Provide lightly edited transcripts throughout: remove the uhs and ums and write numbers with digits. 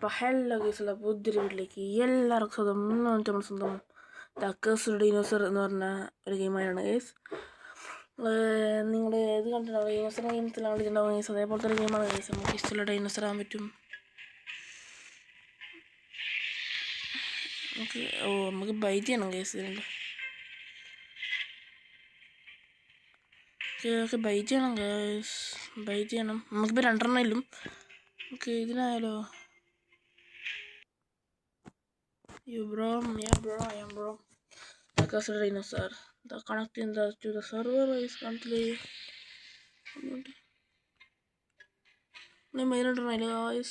അപ്പോൾ ഹലോ ഗൈസുള്ള പുതിയൊരു വീട്ടിലേക്ക് എല്ലാവർക്കും സ്വന്തം നമ്മൾ സ്വന്തം ദക്കേഴ്സ് ഡൈനോസർ എന്ന് പറഞ്ഞ ഒരു ഗെയിമാണ് ഗൈസ്. നിങ്ങൾ ഇത് കണ്ടിട്ടുണ്ടാവും, ഡൈനോസർ ഗെയിംസിലാണ് കളിച്ചിട്ടുണ്ടാവും ഗൈസ്. അതേപോലത്തെ ഒരു ഗെയിമാണ് ഗൈസ്. നമുക്ക് ഇഷ്ടമുള്ള ഡൈനോസർ ആകാൻ പറ്റും. നമുക്ക് ബൈറ്റ് ചെയ്യണം ഗൈസ്. ഇതിൻ്റെ ബൈറ്റ് ചെയ്യണം ഗൈസ്, ബൈറ്റ് ചെയ്യണം. നമുക്കിപ്പോൾ 2 ഇല്ലും. നമുക്ക് ഇതിനായാലോ? You bro, yeah bro, I am bro. The castle dinosaur. The connecting to the server is currently. I don't know guys.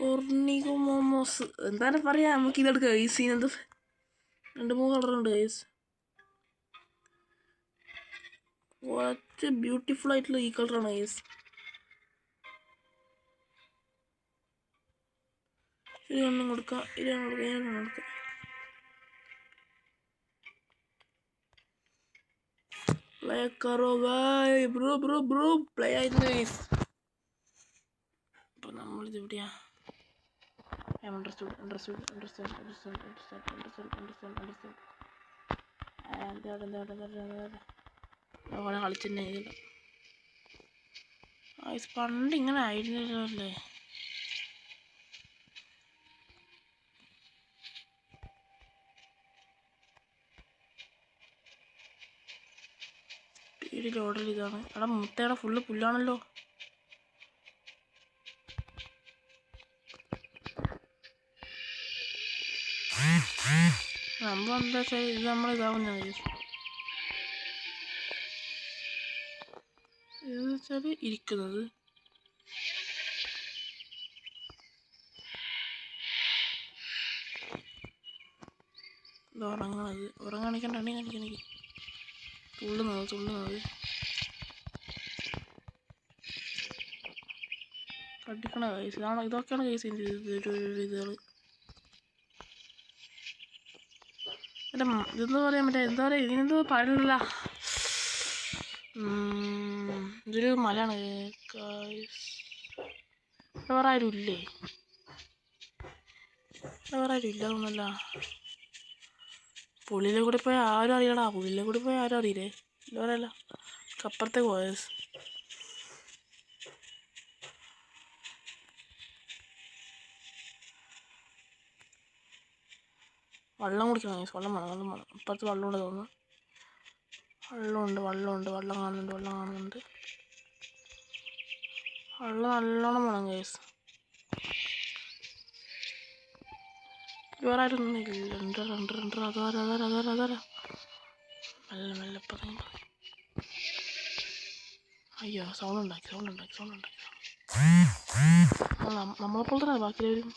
Ornigomomos. എന്താണ് പറയാ? നമുക്ക് ഇതെടുക്കാം ഗൈസ്. ഇതിനകത്ത് 2-3 കളറുണ്ട് ഗൈസ്. വളരെ ബ്യൂട്ടിഫുൾ ആയിട്ടുള്ള ഈ കളറാണ് ഗൈസ്. ഇതൊന്നും കൊടുക്കാം, ഇതൊന്നും കൊടുക്കാം. പ്ലേ കറോ ഗായ്, ബ്രോ പ്ലേ ആയിരുന്നു ഗൈസ്. അപ്പോൾ നമ്മളിത് എവിടെയാ? അവിടെ കളിച്ചെന്നെ ചെയ്തില്ല ഗൈസ്. പണ്ട് ഇങ്ങനെ ആയിരുന്നല്ലോ അല്ലേ? സ്പീഡിൽ ഓർഡർ ചെയ്താണ്. അവിടെ മുത്തയുടെ ഫുള്ള് പുല്ലാണല്ലോ. നമ്മളെന്താ വെച്ചാൽ ഇത് നമ്മളിതാവുന്നത് ഇതെന്ന് വെച്ചാൽ ഇരിക്കുന്നത്. ഇത് ഉറങ്ങാണിക്കണ്ട കാണിക്കണെങ്കിൽ തുള്ളുന്നത് കടിക്കണ കേസ്. ഇതൊക്കെയാണ് കേസിൻ്റെ ഇതുകൾ. ഇതെന്ന് പറയാൻ പറ്റാ, എന്താ പറയുക, ഇതിനെന്തോ പറയണില്ല. ഇതൊരു മലയാണ്. വേറെ ആരും ഇല്ലേ? തോന്നല്ല. പുള്ളിയിലെ കൂടെ പോയാൽ ആരും അറിയടാ. പുള്ളിയിലെ കൂടെ പോയാൽ ആരും അറിയില്ലേ? ഇല്ല പറയല്ല. അപ്പുറത്തേക്ക് പോയ വെള്ളം കുടിക്കണം. വെള്ളം വേണം. അപ്പുറത്ത് വെള്ളമുണ്ട് തോന്നുന്നു. വെള്ളം കാണുന്നുണ്ട്. വെള്ളം നല്ലോണം വേണം കേസ്. വേറെ ആരും ഒന്നും ഇല്ല. അതാരാ മെല്ലെ പറഞ്ഞു. അയ്യോ, സൗണ്ട് ഉണ്ടാക്കി. നമ്മളെപ്പോലെ തന്നെ ബാക്കിയുള്ളവരും.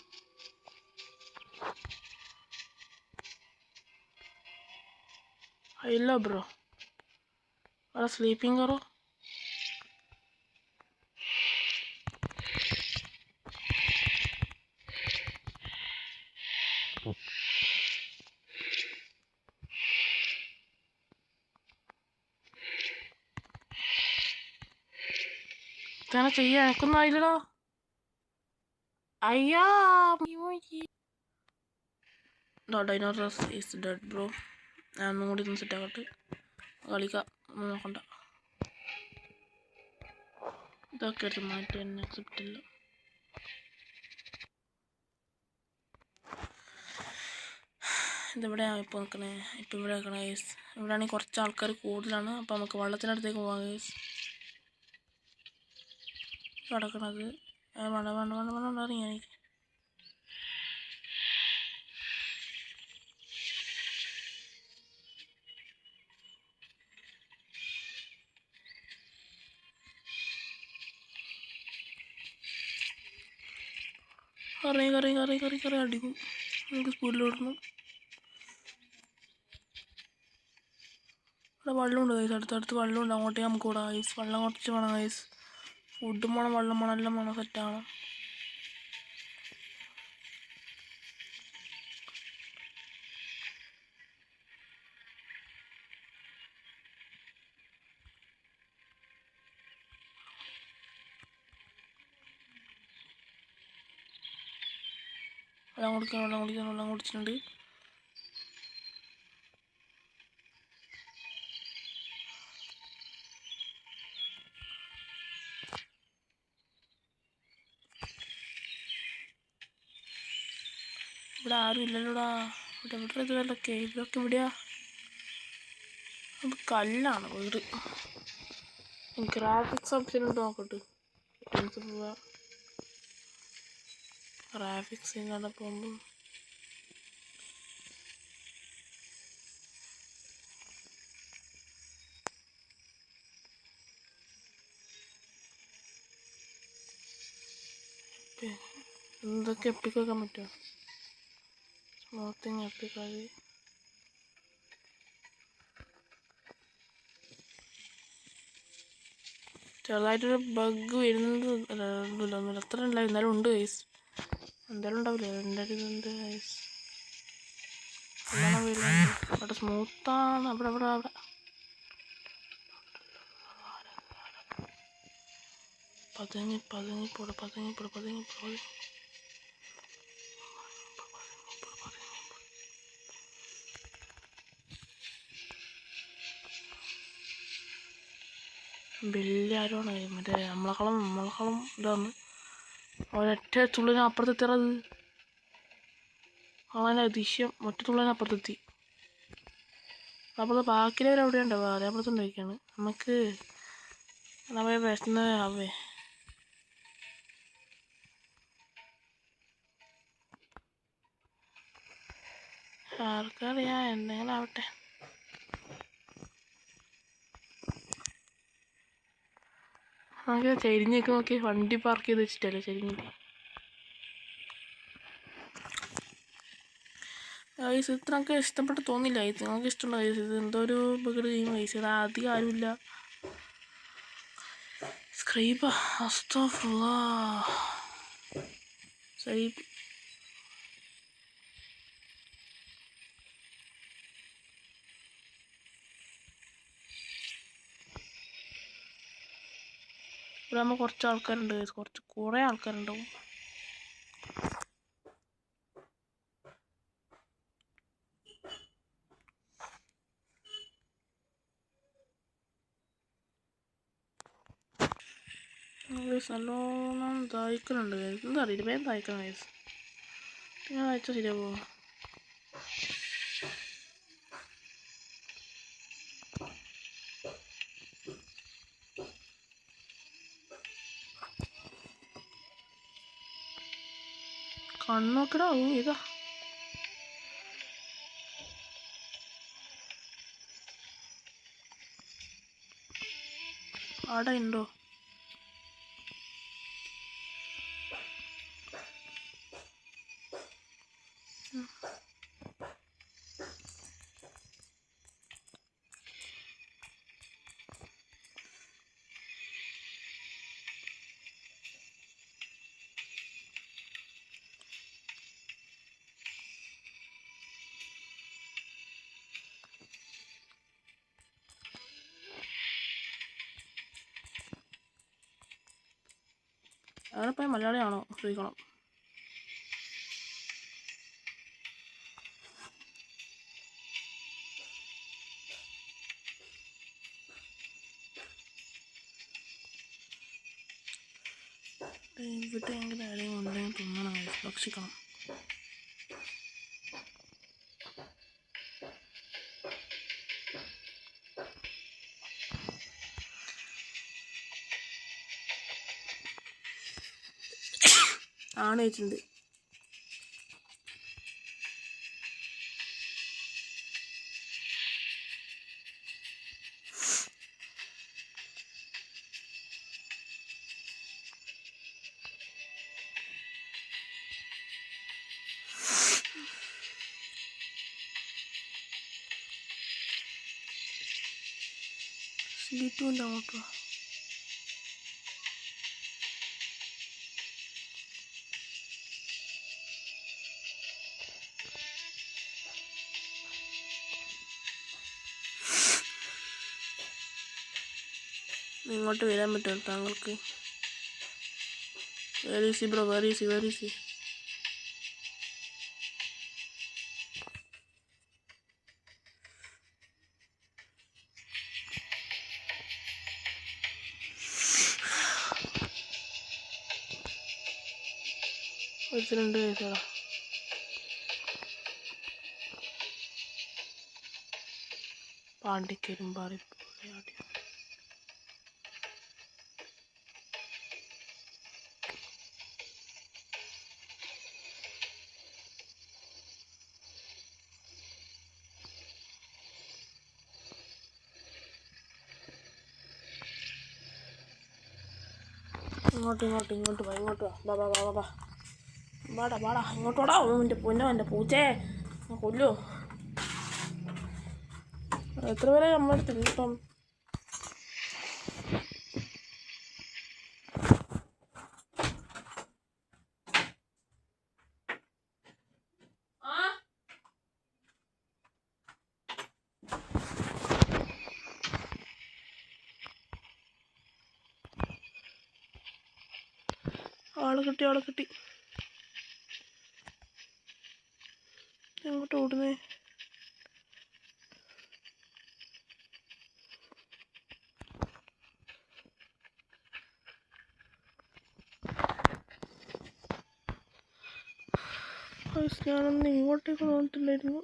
ഇല്ല ബ്രോ, അവിടെ സ്ലീപ്പിംഗ് കറോ. ഇതാണ് ചെയ്യാൻ എനിക്കൊന്നും ആയില്ലടോ. അയ്യാ, ഡൈനോസർ ഈസ് ഡെഡ് ബ്രോ. ഞാൻ ഒന്നും കൂടി ഒന്ന് സെറ്റാക്കട്ടെ. കളിക്കാം, നോക്കണ്ട. ഇതൊക്കെ എടുത്ത് മാറ്റി തന്നെ അക്സെപ്റ്റ് ഇല്ല. ഇതെവിടെയാണ് ഇപ്പോൾ നിൽക്കണേ? ഇവിടെ നിൽക്കണേ ഗൈസ്. ഇവിടെയാണെങ്കിൽ കുറച്ച് ആൾക്കാർ കൂടുതലാണ്. അപ്പോൾ നമുക്ക് വെള്ളത്തിനടുത്തേക്ക് പോകാം ഗൈസ്. കിടക്കണത് വേണ്ട ഇറങ്ങി എനിക്ക്. കറി അടിക്കും. നമുക്ക് സ്പീഡിലോടണം. ഇവിടെ വെള്ളമുണ്ട് ഗൈസ്. അടുത്തടുത്ത് വെള്ളമുണ്ട്. അങ്ങോട്ടേക്ക് നമുക്ക് കൂടാം ഗൈസ്. വെള്ളം കുറച്ച് വേണം ഗൈസ്. ഫുഡും വേണം, വെള്ളം വേണം, എല്ലാം വേണം. സെറ്റാണ്. വെള്ളം കുടിച്ചിട്ടുണ്ട്. ഇവിടെ ആരും ഇല്ലല്ലോടാ. ഇവിടെ ഇതൊക്കെ ഇവിടെയാ. അത് കല്ലാണ് വീട്. ഗ്രാഫിക്സ് ഓപ്ഷൻ ഉണ്ട്, നോക്കട്ടെ. പോവാ ഗ്രാഫിക്സ് ഇങ്ങനെ പോകുമ്പോൾ എന്തൊക്കെ എപ്പിക്കാൻ പറ്റുമോ? സ്മൂത്തിങ് എപ്പിക്കാതെ ചെറുതായിട്ടൊരു ബഗ് വരുന്നത് ഒന്നുമില്ല. അത്ര ഉണ്ടായി, എന്നാലും ഉണ്ട് ഗൈസ്. എന്തായാലും ഉണ്ടാവില്ല. ഇതുണ്ട് ഗൈസ്. അവിടെ സ്മൂത്താണ്. അവിടെ പതുങ്ങിപ്പോടെ. വലിയ ആരുമാണ് മറ്റേ നമ്മളെക്കാളും ഇതാണ്. ഒരൊറ്റ തുള്ളിന് അപ്പുറത്തെത്തിയത്. അവൻ്റെ അതിശയം ഒറ്റ തുള്ളിന് അപ്പുറത്തെത്തി. അപ്പോൾ ബാക്കിയുള്ളവർ അവിടെ ഉണ്ടാവുക, അതേപ്പുറത്തും വയ്ക്കാണ്. നമുക്ക് നമ്മെ വിശന്നവേ. ആർക്കറിയാം, എന്തെങ്കിലും ആവട്ടെ. നമുക്ക് ചെരിഞ്ഞൊക്കെ നോക്കി വണ്ടി പാർക്ക് ചെയ്ത് വെച്ചിട്ടല്ലേ ചെരിഞ്ഞിട്ട്. ഗൈസ് ഇത്ര നമുക്ക് ഇഷ്ടപ്പെട്ട് തോന്നില്ല. ഗൈസ് നിങ്ങൾക്ക് ഇഷ്ടമുണ്ടോ ഗൈസ്? ഇത് എന്തോ ഒരു ബഗഡ് ഗെയിം ഗൈസ്. ഇത് അധികം ആരുമില്ല. സ്ക്രൈബ് ഇവിടെ നമ്മൾ കുറച്ച് ആൾക്കാരുണ്ട് ഗൈസ്. കുറേ ആൾക്കാരുണ്ടാവും. നല്ലോണം ദാഹിക്കലുണ്ട്. എന്താ അറിയില്ല, വേഗം ദാഹിക്കണം ഗൈസ്. ഞാൻ അയച്ചാൽ ശരിയാവോ? കണ്ണോക്കടാ ഇതാ. അവിടെ ഉണ്ടോ? അവിടെ പോയി മലയാളിയാണോ ചോദിക്കണം. ഇവിടെ എങ്ങനെ ആരെയും ഉണ്ടെങ്കിൽ തിന്നണം, ഭക്ഷിക്കണം. ആണ് വെച്ചിട്ടുണ്ട്. സീറ്റുമില്ല അങ്ങോട്ടോ. ഇങ്ങോട്ട് വരാൻ പറ്റുമോ താങ്കൾക്ക്? Very easy bro, very easy. 2 വയസ്സാണ്. പാണ്ടിക്കരിമ്പാറി ഇങ്ങോട്ട് വാ, വാടാ ഇങ്ങോട്ടോടാ. എൻ്റെ പൊന്നോ, എൻ്റെ പൂച്ചേ കൊല്ലോ. എത്ര പേരെ നമ്മളെടുത്തില്ല ഇപ്പം. ആളെ കിട്ടി. എങ്ങോട്ട് ഓടുന്നേ? ഞാനൊന്ന് ഇങ്ങോട്ടേക്ക് നോക്കിട്ടുണ്ടായിരുന്നു.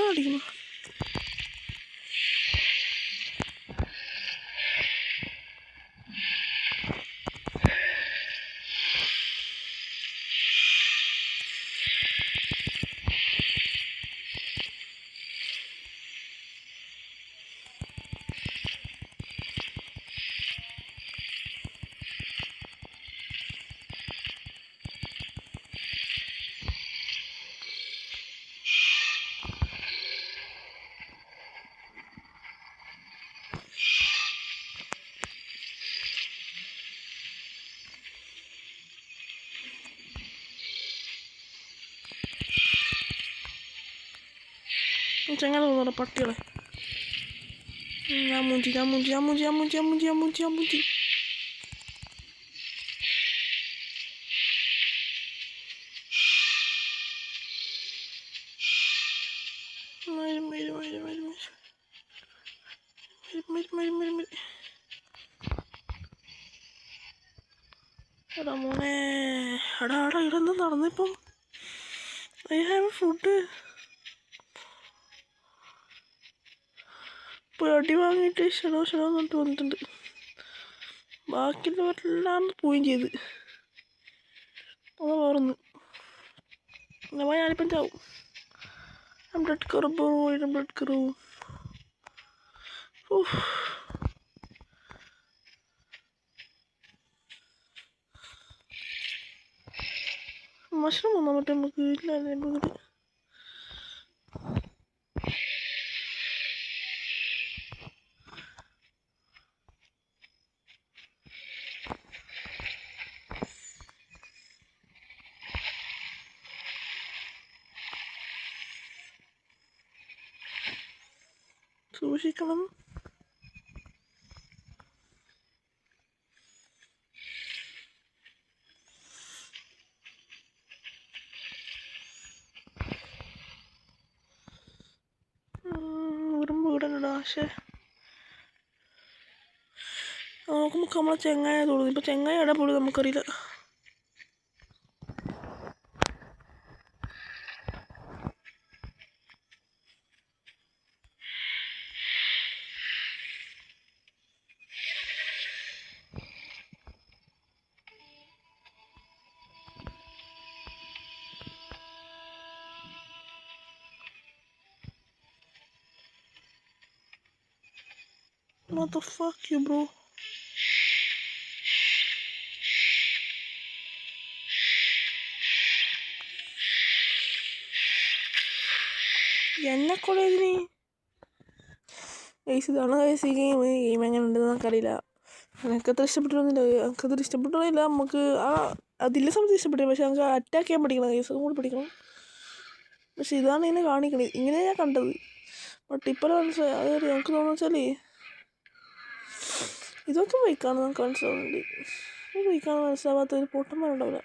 അടിക്കുന്നു. ചെങ്ങനെ തോന്നുന്നു പട്ടികളെ. ഞാൻ മൂഞ്ചി. എടാ മോനെ, എടാ ഇവിടെന്താ നടന്നിപ്പം? I have food. ഇപ്പോൾ അടി വാങ്ങിയിട്ട് ഷെഡോ എന്നിട്ട് വന്നിട്ടുണ്ട്. ബാക്കിയുള്ളവരെല്ലാം പോവുകയും ചെയ്ത്. അത് വേറൊന്ന് ഞാനിപ്പം ചാവും. ബ്ലഡ് കറോ. മഷ്റൂം വന്നാൽ മറ്റേ നമുക്ക് ഇല്ലല്ലേ വീട്. സൂക്ഷിക്കണം. വീടല്ലടാ. പക്ഷേ നോക്കുമ്പോൾ നമ്മളെ ചെങ്ങായ തോന്നുന്നു. ഇപ്പം ചെങ്ങായ എവിടെ പോലും നമുക്കറിയില്ല. What the fuck you bro? എന്നെ കൊള്ളതിന് ഇതാണ് ഗെയിം എങ്ങനെ ഉണ്ടെന്ന് നമുക്കറിയില്ല. എനിക്കത്ര ഇഷ്ടപ്പെട്ടിരുന്നില്ല. എനിക്കത്ര ഇഷ്ടപ്പെട്ടില്ല. നമുക്ക് അതിലെ സമയത്ത് ഇഷ്ടപ്പെട്ടില്ല. പക്ഷെ നമുക്ക് അറ്റാക്ക് ചെയ്യാൻ പഠിക്കണം കേസ്, കൂടി പഠിക്കണം. പക്ഷെ ഇതാണ് ഇങ്ങനെ കാണിക്കണത്, ഇങ്ങനെ ഞാൻ കണ്ടത്. ബട്ട് ഇപ്പോൾ മനസ്സിലായി. അതായത് നമുക്ക് തോന്നുന്നു വെച്ചാൽ ഇതൊക്കെ വൈക്കാണ് നമുക്ക് മനസ്സിലാവുന്നുണ്ട്. വൈക്കാണ് മനസ്സിലാവാത്ത ഒരു പൊട്ടന്മാരുണ്ടാവില്ല.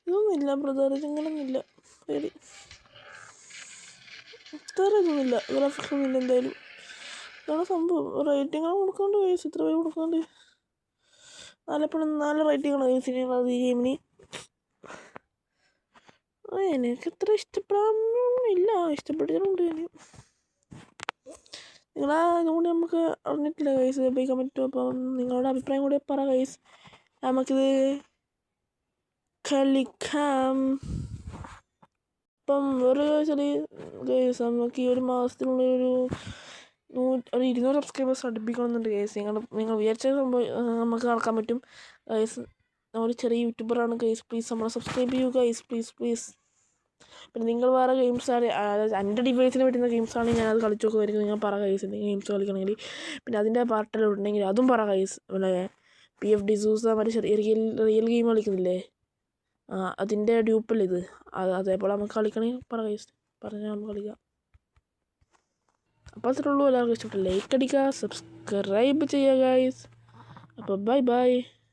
ഇതൊന്നുമില്ല ബ്രദർ, ഇതിങ്ങനൊന്നുമില്ല. ശരി, ഇത്ര ഇതൊന്നുമില്ല, ഗ്രാഫിക്സ് ഒന്നുമില്ല. എന്തായാലും ഇതാണ് സംഭവം. റേറ്റിംഗ് കൊടുക്കാണ്ട് കേസ്, ഇത്ര പേര് കൊടുക്കാണ്ട് 4 റേറ്റിംഗാണ് കേസിനുള്ളത് ഈ ഗെയിമിന്. എനിക്കത്ര ഇഷ്ടപ്പെടാനില്ല, ഇഷ്ടപ്പെട്ടിട്ടുണ്ട്. നിങ്ങളാ ഇതുകൊണ്ട് നമുക്ക് അറിഞ്ഞിട്ടില്ല കൈസ്, ഉപയോഗിക്കാൻ പറ്റുമോ? അപ്പം നിങ്ങളുടെ അഭിപ്രായം കൂടി പറ കൈസ്, നമുക്കിത് കളിക്കാം. അപ്പം വേറെ വെച്ചാൽ ഗൈസ്, നമുക്ക് ഈ ഒരു മാസത്തിനുള്ളിൽ ഒരു 200 സബ്സ്ക്രൈബേഴ്സ് അടുപ്പിക്കണമെന്നുണ്ട് ഗൈസ്. നിങ്ങൾ വിചാരിച്ച സംഭവം നമുക്ക് നടക്കാൻ പറ്റും ഗൈസ്. ഒരു ചെറിയ യൂട്യൂബറാണ് ഗൈസ്, പ്ലീസ് നമ്മളെ സബ്സ്ക്രൈബ് ചെയ്യുക ഗൈസ്, പ്ലീസ്. പിന്നെ നിങ്ങൾ വേറെ ഗെയിംസാണ്, അതായത് എൻ്റെ ഡിവൈസിന് പറ്റുന്ന ഗെയിംസാണെങ്കിൽ ഞാനത് കളിച്ചു നോക്കുമായിരിക്കും. നിങ്ങൾ പറ ഗൈസ്, എന്തെങ്കിലും ഗെയിംസ് കളിക്കണമെങ്കിൽ. പിന്നെ അതിൻ്റെ പാർട്ടെല്ലാം ഉണ്ടെങ്കിൽ അതും പറ ഗൈസ്. പിന്നെ PF ഡിസൂസ മറ്റേ ചെറിയ റിയൽ ഗെയിം കളിക്കുന്നില്ലേ, അതിൻ്റെ ഡ്യൂപ്പല്ലേ ഇത്, അതേപോലെ നമുക്ക് കളിക്കണമെങ്കിൽ പറ ഗൈസ്, പറഞ്ഞാൽ നമുക്ക് കളിക്കാം. അപ്പോൾ അത്രേ ഉള്ളൂ. എല്ലാവർക്കും ഇഷ്ടപ്പെട്ട ലൈക്ക് അടിക്കുക, സബ്സ്ക്രൈബ് ചെയ്യുക ഗൈസ്. അപ്പോൾ ബൈ.